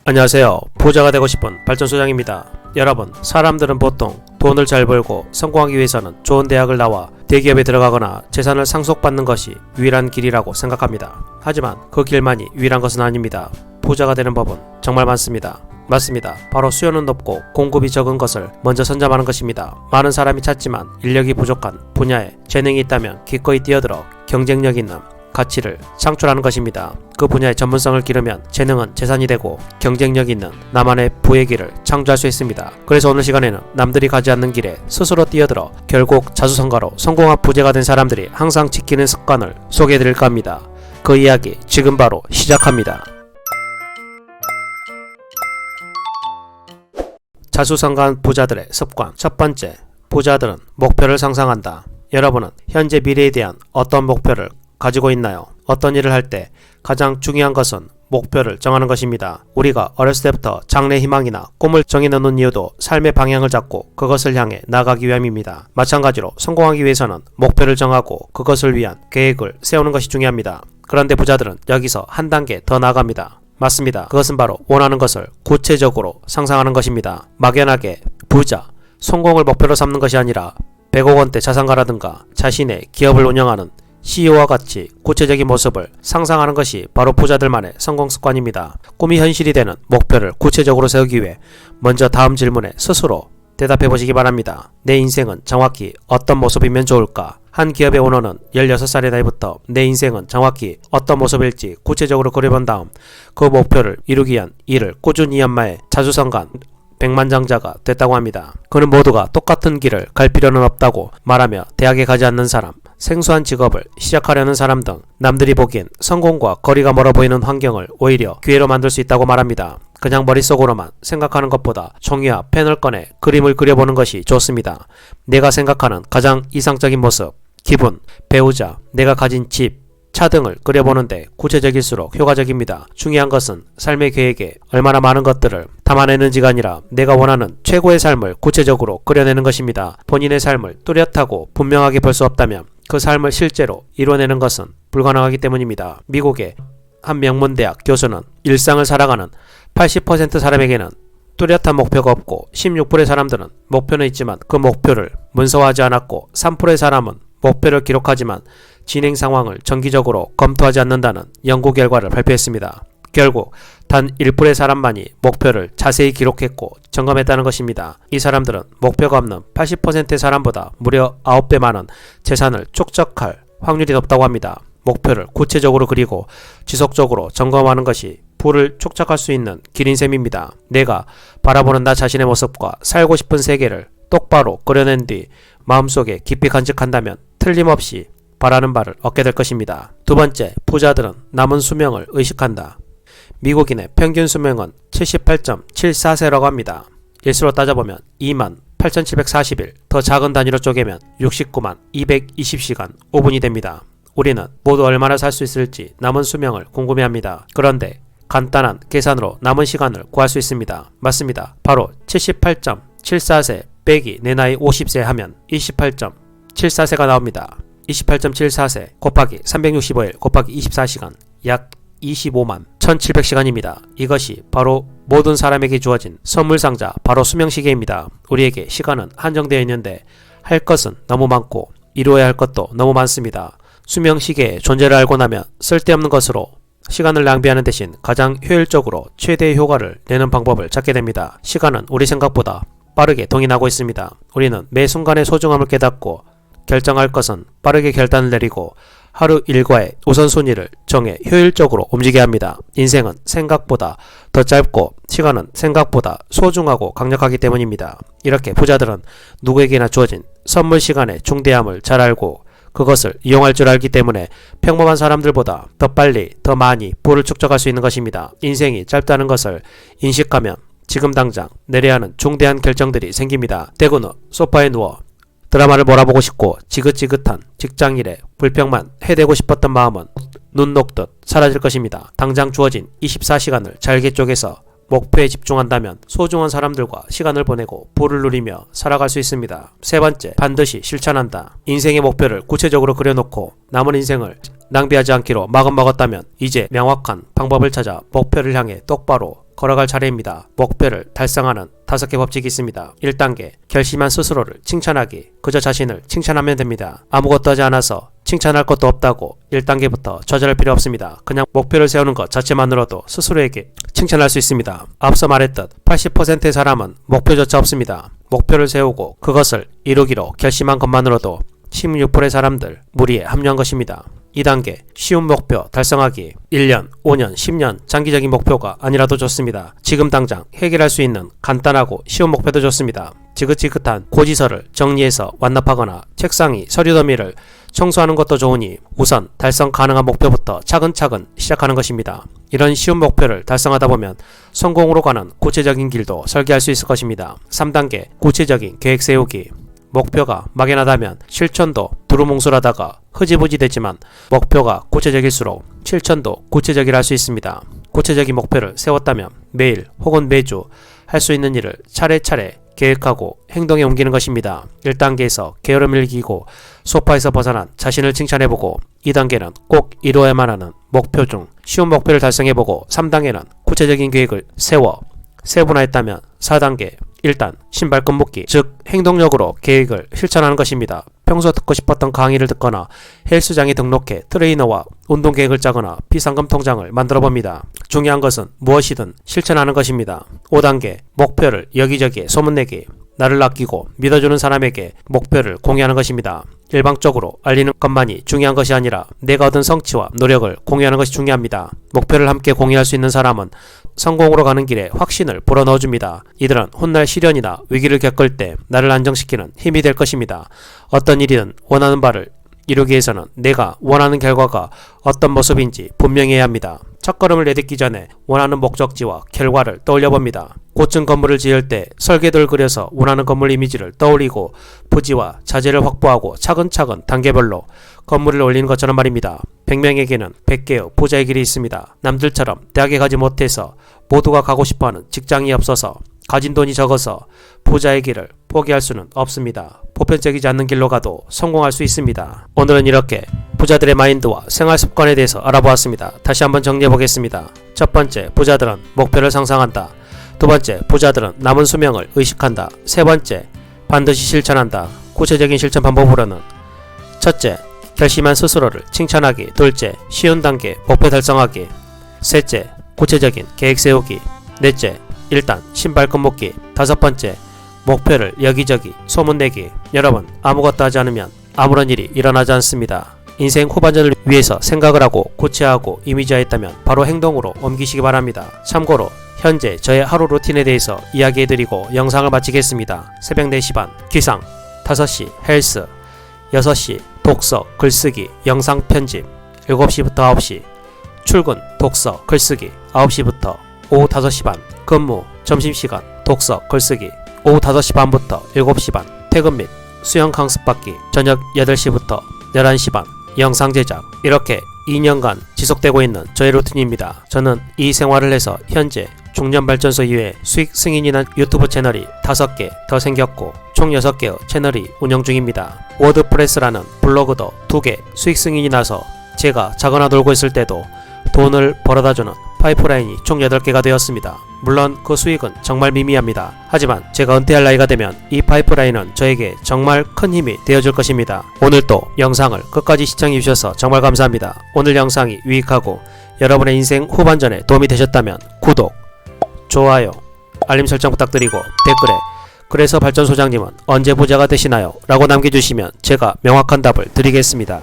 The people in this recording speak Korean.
안녕하세요. 부자가 되고 싶은 발전소장입니다. 여러분, 사람들은 보통 돈을 잘 벌고 성공하기 위해서는 좋은 대학을 나와 대기업에 들어가거나 재산을 상속받는 것이 유일한 길이라고 생각합니다. 하지만 그 길만이 유일한 것은 아닙니다. 부자가 되는 법은 정말 많습니다. 맞습니다. 바로 수요는 높고 공급이 적은 것을 먼저 선점하는 것입니다. 많은 사람이 찾지만 인력이 부족한 분야에 재능이 있다면 기꺼이 뛰어들어 경쟁력 있는 가치를 창출하는 것입니다. 그 분야의 전문성을 기르면 재능은 재산이 되고 경쟁력 있는 나만의 부의 길을 창조할 수 있습니다. 그래서 오늘 시간에는 남들이 가지 않는 길에 스스로 뛰어들어 결국 자수성가로 성공한 부자가 된 사람들이 항상 지키는 습관을 소개해드릴까 합니다. 그 이야기 지금 바로 시작합니다. 자수성가한 부자들의 습관. 첫 번째, 부자들은 목표를 상상한다. 여러분은 현재 미래에 대한 어떤 목표를 가지고 있나요? 어떤 일을 할 때 가장 중요한 것은 목표를 정하는 것입니다. 우리가 어렸을 때부터 장래 희망이나 꿈을 정해놓는 이유도 삶의 방향을 잡고 그것을 향해 나아가기 위함입니다. 마찬가지로 성공하기 위해서는 목표를 정하고 그것을 위한 계획을 세우는 것이 중요합니다. 그런데 부자들은 여기서 한 단계 더 나아갑니다. 맞습니다. 그것은 바로 원하는 것을 구체적으로 상상하는 것입니다. 막연하게 부자, 성공을 목표로 삼는 것이 아니라 100억 원대 자산가라든가 자신의 기업을 운영하는 CEO와 같이 구체적인 모습을 상상하는 것이 바로 부자들만의 성공 습관입니다. 꿈이 현실이 되는 목표를 구체적으로 세우기 위해 먼저 다음 질문에 스스로 대답해 보시기 바랍니다. 내 인생은 정확히 어떤 모습이면 좋을까? 한 기업의 오너는 16살의 나이부터 내 인생은 정확히 어떤 모습일지 구체적으로 그려본 다음 그 목표를 이루기 위한 일을 꾸준히 연마해 자수성가한 백만장자가 됐다고 합니다. 그는 모두가 똑같은 길을 갈 필요는 없다고 말하며 대학에 가지 않는 사람, 생소한 직업을 시작하려는 사람 등 남들이 보기엔 성공과 거리가 멀어 보이는 환경을 오히려 기회로 만들 수 있다고 말합니다. 그냥 머릿속으로만 생각하는 것보다 종이와 펜을 꺼내 그림을 그려보는 것이 좋습니다. 내가 생각하는 가장 이상적인 모습, 기분, 배우자, 내가 가진 집, 차 등을 그려보는데 구체적일수록 효과적입니다. 중요한 것은 삶의 계획에 얼마나 많은 것들을 담아내는지가 아니라 내가 원하는 최고의 삶을 구체적으로 그려내는 것입니다. 본인의 삶을 뚜렷하고 분명하게 볼 수 없다면 그 삶을 실제로 이뤄내는 것은 불가능하기 때문입니다. 미국의 한 명문대학 교수는 일상을 살아가는 80% 사람에게는 뚜렷한 목표가 없고 16%의 사람들은 목표는 있지만 그 목표를 문서화하지 않았고 3%의 사람은 목표를 기록하지만 진행 상황을 정기적으로 검토하지 않는다는 연구 결과를 발표했습니다. 결국 단 1%의 사람만이 목표를 자세히 기록했고 점검했다는 것입니다. 이 사람들은 목표가 없는 80%의 사람보다 무려 9배 많은 재산을 축적할 확률이 높다고 합니다. 목표를 구체적으로 그리고 지속적으로 점검하는 것이 부를 축적할 수 있는 길인 셈입니다. 내가 바라보는 나 자신의 모습과 살고 싶은 세계를 똑바로 그려낸 뒤 마음속에 깊이 간직한다면 틀림없이 바라는 바를 얻게 될 것입니다. 두 번째, 부자들은 남은 수명을 의식한다. 미국인의 평균 수명은 78.74세라고 합니다. 일수로 따져보면 28,740일, 더 작은 단위로 쪼개면 69만 220시간 5분이 됩니다. 우리는 모두 얼마나 살 수 있을지 남은 수명을 궁금해합니다. 그런데 간단한 계산으로 남은 시간을 구할 수 있습니다. 맞습니다. 바로 78.74세 빼기 내 나이 50세 하면 28.74세가 나옵니다. 28.74세 곱하기 365일 곱하기 24시간 약 25만 1700시간입니다. 이것이 바로 모든 사람에게 주어진 선물상자 바로 수명시계입니다. 우리에게 시간은 한정되어 있는데 할 것은 너무 많고 이루어야 할 것도 너무 많습니다. 수명시계의 존재를 알고 나면 쓸데없는 것으로 시간을 낭비하는 대신 가장 효율적으로 최대의 효과를 내는 방법을 찾게 됩니다. 시간은 우리 생각보다 빠르게 동인하고 있습니다. 우리는 매 순간의 소중함을 깨닫고 결정할 것은 빠르게 결단을 내리고 하루 일과의 우선순위를 정해 효율적으로 움직여야 합니다. 인생은 생각보다 더 짧고 시간은 생각보다 소중하고 강력하기 때문입니다. 이렇게 부자들은 누구에게나 주어진 선물 시간의 중대함을 잘 알고 그것을 이용할 줄 알기 때문에 평범한 사람들보다 더 빨리 더 많이 부를 축적할 수 있는 것입니다. 인생이 짧다는 것을 인식하면 지금 당장 내려야 하는 중대한 결정들이 생깁니다. 퇴근 후 소파에 누워 드라마를 몰아보고 싶고 지긋지긋한 직장일에 불평만 해대고 싶었던 마음은 눈 녹듯 사라질 것입니다. 당장 주어진 24시간을 잘게 쪼개서 목표에 집중한다면 소중한 사람들과 시간을 보내고 부를 누리며 살아갈 수 있습니다. 세 번째, 반드시 실천한다. 인생의 목표를 구체적으로 그려놓고 남은 인생을 낭비하지 않기로 마음먹었다면 이제 명확한 방법을 찾아 목표를 향해 똑바로 걸어갈 차례입니다. 목표를 달성하는 5개 법칙이 있습니다. 1단계, 결심한 스스로를 칭찬하기. 그저 자신을 칭찬하면 됩니다. 아무것도 하지 않아서 칭찬할 것도 없다고 1단계부터 좌절할 필요 없습니다. 그냥 목표를 세우는 것 자체만으로도 스스로에게 칭찬할 수 있습니다. 앞서 말했듯 80%의 사람은 목표조차 없습니다. 목표를 세우고 그것을 이루기로 결심한 것만으로도 16%의 사람들 무리에 합류한 것입니다. 2단계, 쉬운 목표 달성하기. 1년, 5년, 10년 장기적인 목표가 아니라도 좋습니다. 지금 당장 해결할 수 있는 간단하고 쉬운 목표도 좋습니다. 지긋지긋한 고지서를 정리해서 완납하거나 책상 위 서류 더미를 청소하는 것도 좋으니 우선 달성 가능한 목표부터 차근차근 시작하는 것입니다. 이런 쉬운 목표를 달성하다 보면 성공으로 가는 구체적인 길도 설계할 수 있을 것입니다. 3단계, 구체적인 계획 세우기. 목표가 막연하다면 실천도 두루뭉술하다가 흐지부지 되지만 목표가 구체적일수록 실천도 구체적이라 할 수 있습니다. 구체적인 목표를 세웠다면 매일 혹은 매주 할 수 있는 일을 차례차례 계획하고 행동에 옮기는 것입니다. 1단계에서 게으름을 이기고 소파에서 벗어난 자신을 칭찬해보고 2단계는 꼭 이루어야만 하는 목표 중 쉬운 목표를 달성해보고 3단계는 구체적인 계획을 세워 세분화했다면 4단계, 일단 신발끈 묶기, 즉 행동력으로 계획을 실천하는 것입니다. 평소 듣고 싶었던 강의를 듣거나 헬스장에 등록해 트레이너와 운동 계획을 짜거나 비상금 통장을 만들어 봅니다. 중요한 것은 무엇이든 실천하는 것입니다. 5단계, 목표를 여기저기에 소문내기. 나를 아끼고 믿어주는 사람에게 목표를 공유하는 것입니다. 일방적으로 알리는 것만이 중요한 것이 아니라 내가 얻은 성취와 노력을 공유하는 것이 중요합니다. 목표를 함께 공유할 수 있는 사람은 성공으로 가는 길에 확신을 불어넣어줍니다. 이들은 훗날 시련이나 위기를 겪을 때 나를 안정시키는 힘이 될 것입니다. 어떤 일이든 원하는 바를 이루기 위해서는 내가 원하는 결과가 어떤 모습인지 분명히 해야 합니다. 첫걸음을 내딛기 전에 원하는 목적지와 결과를 떠올려 봅니다. 고층 건물을 지을 때 설계도를 그려서 원하는 건물 이미지를 떠올리고 부지와 자재를 확보하고 차근차근 단계별로 건물을 올리는 것처럼 말입니다. 100명에게는 100개의 부자의 길이 있습니다. 남들처럼 대학에 가지 못해서 모두가 가고 싶어하는 직장이 없어서 가진 돈이 적어서 부자의 길을 포기할 수는 없습니다. 보편적이지 않는 길로 가도 성공할 수 있습니다. 오늘은 이렇게 부자들의 마인드와 생활 습관에 대해서 알아보았습니다. 다시 한번 정리해 보겠습니다. 첫 번째, 부자들은 목표를 상상한다. 두 번째, 부자들은 남은 수명을 의식한다. 세 번째, 반드시 실천한다. 구체적인 실천 방법으로는 첫째, 결심한 스스로를 칭찬하기. 둘째, 쉬운 단계 목표 달성하기. 셋째, 구체적인 계획 세우기. 넷째, 일단 신발끈 묶기. 다섯 번째, 목표를 여기저기 소문내기. 여러분, 아무것도 하지 않으면 아무런 일이 일어나지 않습니다. 인생 후반전을 위해서 생각을 하고 구체하고 이미지화했다면 바로 행동으로 옮기시기 바랍니다. 참고로 현재 저의 하루 루틴에 대해서 이야기해드리고 영상을 마치겠습니다. 새벽 4시 반 기상, 5시 헬스, 6시 독서, 글쓰기, 영상 편집, 7시부터 9시 출근, 독서, 글쓰기, 9시부터 오후 5시 반 근무, 점심시간, 독서, 글쓰기, 오후 5시 반부터 7시 반 퇴근 및 수영 강습받기, 저녁 8시부터 11시 반 영상 제작. 이렇게 2년간 지속되고 있는 저의 루틴입니다. 저는 이 생활을 해서 현재 중년발전소 이외에 수익 승인이란 유튜브 채널이 5개 더 생겼고 총 6개의 채널이 운영 중입니다. 워드프레스라는 블로그도 2개 수익 승인이 나서 제가 자거나 놀고 있을 때도 돈을 벌어다주는 파이프라인이 총 8개가 되었습니다. 물론 그 수익은 정말 미미합니다. 하지만 제가 은퇴할 나이가 되면 이 파이프라인은 저에게 정말 큰 힘이 되어줄 것입니다. 오늘도 영상을 끝까지 시청해 주셔서 정말 감사합니다. 오늘 영상이 유익하고 여러분의 인생 후반전에 도움이 되셨다면 구독, 좋아요, 알림 설정 부탁드리고 댓글에 그래서 발전소장님은 언제 부자가 되시나요? 라고 남겨주시면 제가 명확한 답을 드리겠습니다.